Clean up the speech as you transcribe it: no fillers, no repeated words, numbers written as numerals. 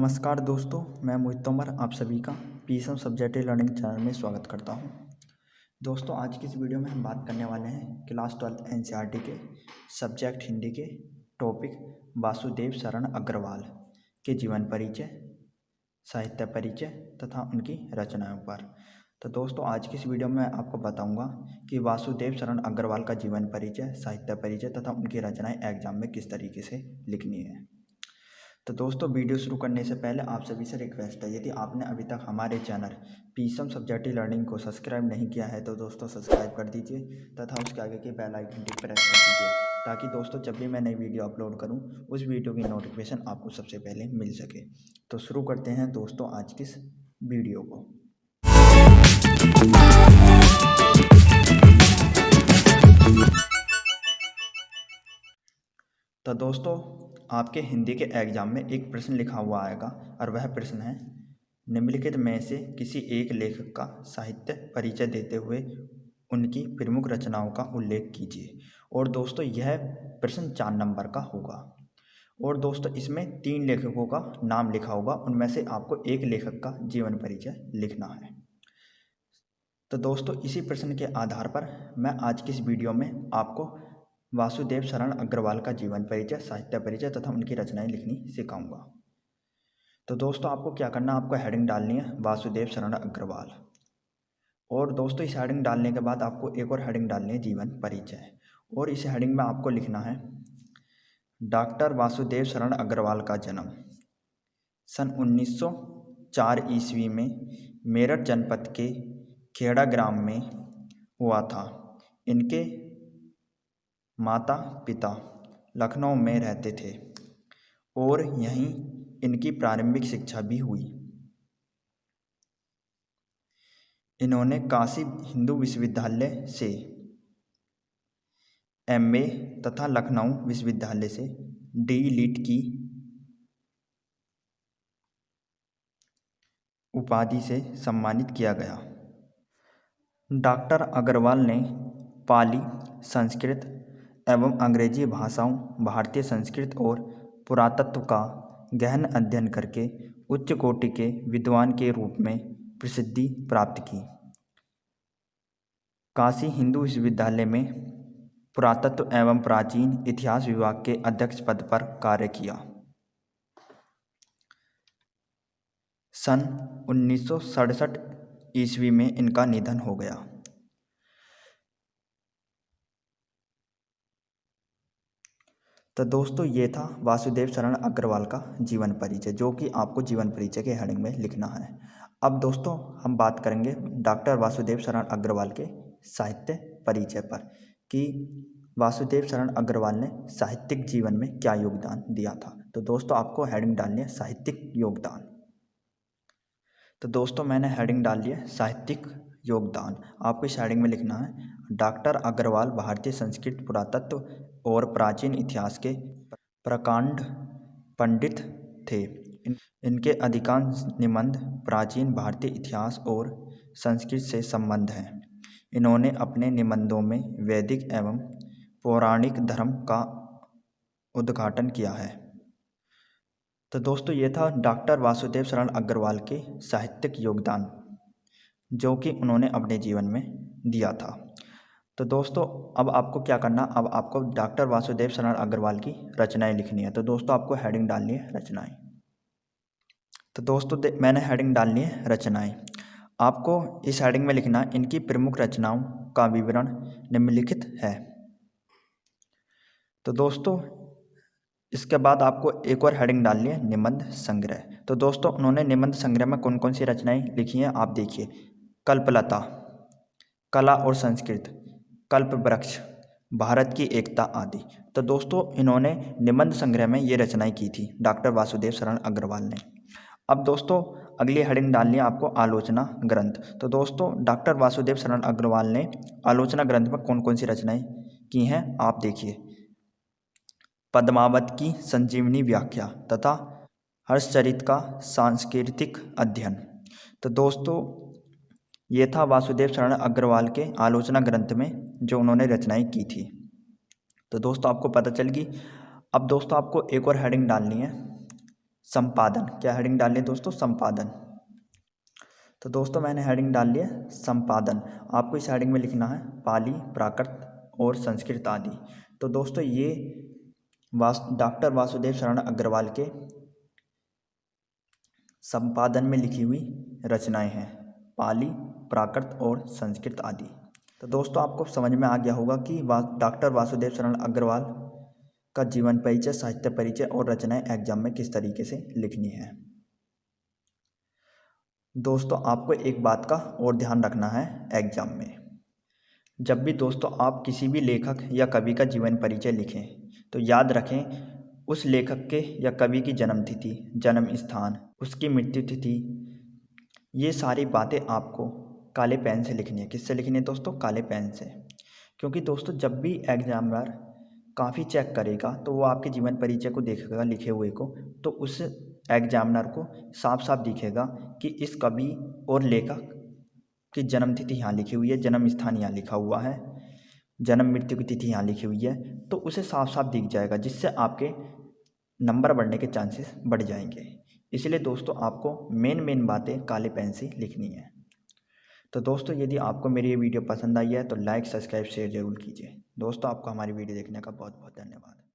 नमस्कार दोस्तों, मैं मोहित तोमर आप सभी का पीएसएम सब्जेक्ट लर्निंग चैनल में स्वागत करता हूं। दोस्तों, आज की इस वीडियो में हम बात करने वाले हैं क्लास 12 एनसीईआरटी के सब्जेक्ट हिंदी के टॉपिक वासुदेव शरण अग्रवाल के जीवन परिचय, साहित्य परिचय तथा उनकी रचनाओं पर। तो दोस्तों, आज की इस वीडियो में मैं आपको बताऊंगा कि वासुदेव शरण अग्रवाल का जीवन परिचय, साहित्य परिचय तथा उनकी रचनाएं एग्जाम में किस तरीके से लिखनी है। तो दोस्तों, वीडियो शुरू करने से पहले आप सभी से रिक्वेस्ट है, यदि आपने अभी तक हमारे चैनल पीएसएम सब्जेक्ट लर्निंग को सब्सक्राइब नहीं किया है तो दोस्तों सब्सक्राइब कर दीजिए तथा उसके आगे के बेल आइकन को प्रेस कर दीजिए, ताकि दोस्तों जब भी मैं नई वीडियो अपलोड करूं उस वीडियो की नोटिफिकेशन आपको सबसे पहले मिल सके। तो शुरू करते हैं दोस्तों आज की इस वीडियो को। तो दोस्तों, आपके हिंदी के एग्जाम में एक प्रश्न लिखा हुआ आएगा और वह प्रश्न है, निम्नलिखित में से किसी एक लेखक का साहित्य परिचय देते हुए उनकी प्रमुख रचनाओं का उल्लेख कीजिए। और दोस्तों, यह प्रश्न 4 नंबर का होगा और दोस्तों इसमें 3 लेखकों का नाम लिखा होगा, उनमें से आपको एक लेखक का जीवन परिचय लिखना है। तो दोस्तों, इसी प्रश्न के आधार पर मैं आज की इस वीडियो में आपको वासुदेव शरण अग्रवाल का जीवन परिचय, साहित्य परिचय तथा उनकी रचनाएं लिखनी सिखाऊंगा। तो दोस्तों, आपको क्या करना, आपको हेडिंग डालनी है वासुदेव शरण अग्रवाल। और दोस्तों, इस हेडिंग डालने के बाद आपको एक और हेडिंग डालनी है जीवन परिचय। और इस हेडिंग में आपको लिखना है, डॉक्टर वासुदेव शरण अग्रवाल का जन्म सन 1904 ईस्वी में मेरठ जनपद के खेड़ा ग्राम में हुआ था। इनके माता पिता लखनऊ में रहते थे और यहीं इनकी प्रारंभिक शिक्षा भी हुई। इन्होंने काशी हिंदू विश्वविद्यालय से एमए तथा लखनऊ विश्वविद्यालय से डी.लिट की उपाधि से सम्मानित किया गया। डॉक्टर अग्रवाल ने पाली, संस्कृत एवं अंग्रेजी भाषाओं, भारतीय संस्कृत और पुरातत्व का गहन अध्ययन करके उच्च कोटि के विद्वान के रूप में प्रसिद्धि प्राप्त की। काशी हिंदू विश्वविद्यालय में पुरातत्व एवं प्राचीन इतिहास विभाग के अध्यक्ष पद पर कार्य किया। सन 1967 ईस्वी में इनका निधन हो गया। तो दोस्तों, ये था वासुदेव शरण अग्रवाल का जीवन परिचय, जो कि आपको जीवन परिचय के हेडिंग में लिखना है। अब दोस्तों, हम बात करेंगे डॉक्टर वासुदेव शरण अग्रवाल के साहित्य परिचय पर कि वासुदेव शरण अग्रवाल ने साहित्यिक जीवन में क्या योगदान दिया था। तो दोस्तों, आपको हेडिंग डालनी है साहित्यिक योगदान। तो दोस्तों, मैंने हेडिंग डाल ली है साहित्यिक योगदान। आपको इस हेडिंग में लिखना है, डॉक्टर अग्रवाल भारतीय संस्कृत, पुरातत्व और प्राचीन इतिहास के प्रकांड पंडित थे। इनके अधिकांश निबंध प्राचीन भारतीय इतिहास और संस्कृत से संबंध हैं। इन्होंने अपने निबंधों में वैदिक एवं पौराणिक धर्म का उद्घाटन किया है। तो दोस्तों, ये था डॉक्टर वासुदेव शरण अग्रवाल के साहित्यिक योगदान, जो कि उन्होंने अपने जीवन में दिया था। तो दोस्तों, अब आपको क्या करना, अब आपको डॉक्टर वासुदेव शरण अग्रवाल की रचनाएं लिखनी है। तो दोस्तों, आपको हेडिंग डालनी है रचनाएं। तो दोस्तों, मैंने हेडिंग डालनी है रचनाएं। आपको इस हेडिंग में लिखना, इनकी प्रमुख रचनाओं का विवरण निम्नलिखित है। तो दोस्तों, इसके बाद आपको एक और हेडिंग डालनी है निबंध संग्रह। तो दोस्तों, उन्होंने निबंध संग्रह में कौन कौन सी रचनाएं लिखी हैं आप देखिए, कल्पलता, कला और संस्कृत, कल्प वृक्ष, भारत की एकता आदि। तो दोस्तों, इन्होंने निबंध संग्रह में ये रचनाएं की थी डॉक्टर वासुदेव शरण अग्रवाल ने। अब दोस्तों, अगली हेडिंग डालनी है आपको आलोचना ग्रंथ। तो दोस्तों, डॉक्टर वासुदेव शरण अग्रवाल ने आलोचना ग्रंथ में कौन कौन सी रचनाएं की हैं आप देखिए, पद्मावत की संजीवनी व्याख्या तथा हर्षचरित का सांस्कृतिक अध्ययन। तो दोस्तों, ये था वासुदेव शरण अग्रवाल के आलोचना ग्रंथ में जो उन्होंने रचनाएं की थी। तो दोस्तों, आपको पता चल गई। अब दोस्तों, आपको एक और हेडिंग डालनी है संपादन। क्या हेडिंग डाल लिया दोस्तों? संपादन। तो दोस्तों मैंने हेडिंग डाल लिया संपादन। आपको इस हेडिंग में लिखना है पाली, प्राकृत और संस्कृत आदि। तो दोस्तों ये डॉक्टर वासुदेव शरण अग्रवाल के संपादन में लिखी हुई रचनाएं हैं, पाली, प्राकृत और संस्कृत आदि। तो दोस्तों आपको समझ में आ गया होगा कि डॉक्टर वासुदेव शरण अग्रवाल का जीवन परिचय, साहित्य परिचय और रचनाएं एग्जाम में किस तरीके से लिखनी है। दोस्तों आपको एक बात का और ध्यान रखना है एग्जाम में, जब भी दोस्तों आप किसी भी लेखक या कवि का जीवन परिचय लिखें तो याद रखें उस लेखक के या कवि की जन्म तिथि, जन्म स्थान, उसकी मृत्यु तिथि, ये सारी बातें आपको काले पेन से लिखनी है। किससे लिखनी है दोस्तों? काले पेन से। क्योंकि दोस्तों जब भी एग्जामिनर काफ़ी चेक करेगा तो वो आपके जीवन परिचय को देखेगा लिखे हुए को, तो उस एग्जामिनर को साफ साफ दिखेगा कि इस कवि और लेखक की जन्म तिथि यहाँ लिखी हुई है, जन्म स्थान यहाँ लिखा हुआ है, जन्म मृत्यु की तिथि यहाँ लिखी हुई है, तो उसे साफ साफ दिख जाएगा, जिससे आपके नंबर बढ़ने के चांसेस बढ़ जाएंगे। इसलिए दोस्तों आपको मेन बातें काले पेन से लिखनी है। तो दोस्तों यदि आपको मेरी ये वीडियो पसंद आई है तो लाइक, सब्सक्राइब, शेयर जरूर कीजिए। दोस्तों आपको हमारी वीडियो देखने का बहुत बहुत धन्यवाद।